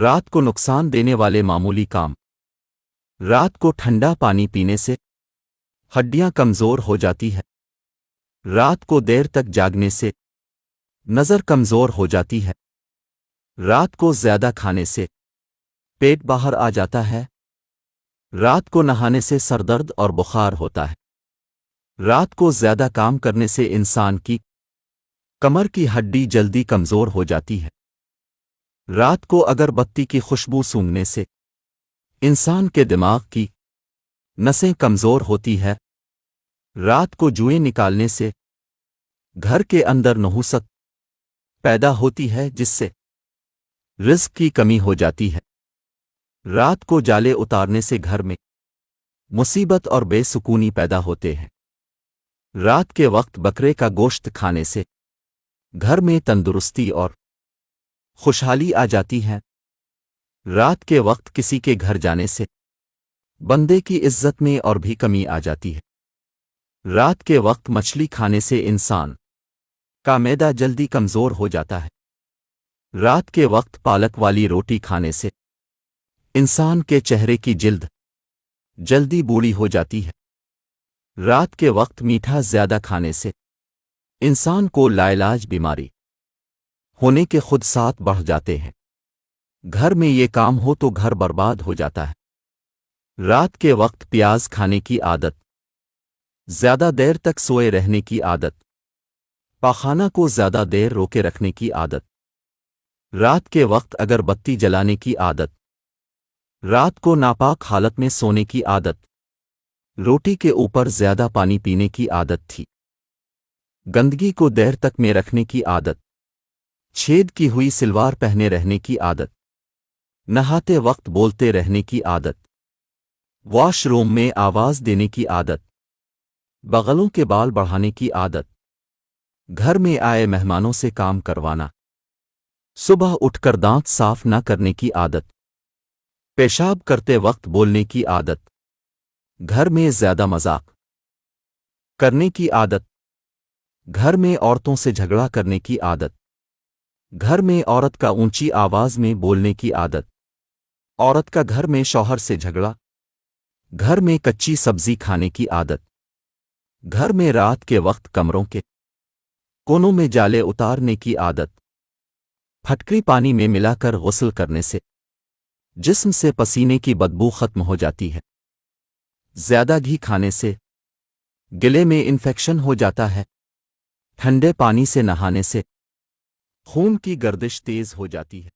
رات کو نقصان دینے والے معمولی کام۔ رات کو ٹھنڈا پانی پینے سے ہڈیاں کمزور ہو جاتی ہے۔ رات کو دیر تک جاگنے سے نظر کمزور ہو جاتی ہے۔ رات کو زیادہ کھانے سے پیٹ باہر آ جاتا ہے۔ رات کو نہانے سے سر درد اور بخار ہوتا ہے۔ رات کو زیادہ کام کرنے سے انسان کی کمر کی ہڈی جلدی کمزور ہو جاتی ہے۔ رات کو اگر بتی کی خوشبو سونگھنے سے انسان کے دماغ کی نسیں کمزور ہوتی ہے۔ رات کو جوئیں نکالنے سے گھر کے اندر نحوست پیدا ہوتی ہے جس سے رزق کی کمی ہو جاتی ہے۔ رات کو جالے اتارنے سے گھر میں مصیبت اور بے سکونی پیدا ہوتے ہیں۔ رات کے وقت بکرے کا گوشت کھانے سے گھر میں تندرستی اور خوشحالی آ جاتی ہے۔ رات کے وقت کسی کے گھر جانے سے بندے کی عزت میں اور بھی کمی آ جاتی ہے۔ رات کے وقت مچھلی کھانے سے انسان کا معدہ جلدی کمزور ہو جاتا ہے۔ رات کے وقت پالک والی روٹی کھانے سے انسان کے چہرے کی جلد جلدی بوڑھی ہو جاتی ہے۔ رات کے وقت میٹھا زیادہ کھانے سے انسان کو لاعلاج بیماری ہونے کے خدشات بڑھ جاتے ہیں۔ گھر میں یہ کام ہو تو گھر برباد ہو جاتا ہے۔ رات کے وقت پیاز کھانے کی عادت، زیادہ دیر تک سوئے رہنے کی عادت، پاخانہ کو زیادہ دیر روکے رکھنے کی عادت، رات کے وقت اگر بتی جلانے کی عادت، رات کو ناپاک حالت میں سونے کی عادت، روٹی کے اوپر زیادہ پانی پینے کی عادت تھی، گندگی کو دیر تک میں رکھنے کی عادت، چھید کی ہوئی سلوار پہنے رہنے کی عادت، نہاتے وقت بولتے رہنے کی عادت، واش روم میں آواز دینے کی عادت، بغلوں کے بال بڑھانے کی عادت، گھر میں آئے مہمانوں سے کام کروانا، صبح اٹھ کر دانت صاف نہ کرنے کی عادت، پیشاب کرتے وقت بولنے کی عادت، گھر میں زیادہ مذاق کرنے کی عادت، گھر میں عورتوں سے جھگڑا کرنے کی عادت، گھر میں عورت کا اونچی آواز میں بولنے کی عادت، عورت کا گھر میں شوہر سے جھگڑا، گھر میں کچی سبزی کھانے کی عادت، گھر میں رات کے وقت کمروں کے کونوں میں جالے اتارنے کی عادت، پھٹکری پانی میں ملا کر غسل کرنے سے جسم سے پسینے کی بدبو ختم ہو جاتی ہے۔ زیادہ گھی کھانے سے گلے میں انفیکشن ہو جاتا ہے۔ ٹھنڈے پانی سے نہانے سے خون کی گردش تیز ہو جاتی ہے۔